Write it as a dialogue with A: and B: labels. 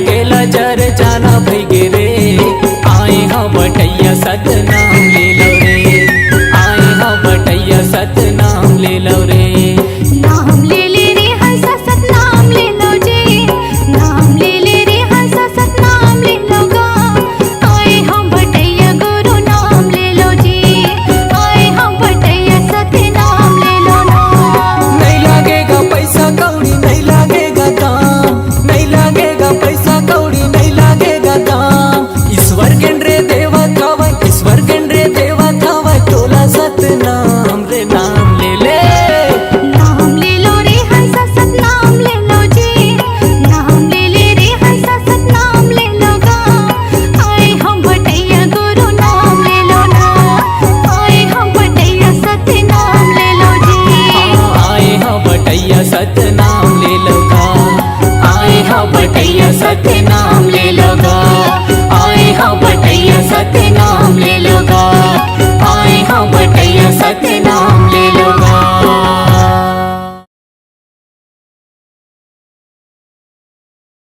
A: लागेला जर जाना भई रे। आए हाँ बटैया सतनाम ले लो रे। आए हाँ बटैया सतनाम ले लो रे।
B: नाम ले ले रे हंस सतनाम ले लो जी। नाम ले ले रे हंस सतनाम ले लो गा। आए हम बटैया गुरु नाम ले लो जी। आए हम बटैया सतनाम ले लो ना।
A: नहीं लागेगा पैसा कौड़ी नहीं लागेगा दाम। नहीं लागेगा पैसा कौड़ी नहीं लागेगा दाम। ईश्वर केंद्रे देवा थावा ईश्वर केंद्रे देवा थावा तोला सतनाम रे नाम ले ले।
B: नाम ले लो रे हंस सतनाम ले लो जी। नाम ले ले रे हंस सतनाम ले लो गा। आए हम बटैया गुरु नाम ले लो ना। आए हम बटैया सतनाम ले लो जी।
A: आए हाँ बटैया सतनाम ले लो गा। आए हाँ बटैया सतनाम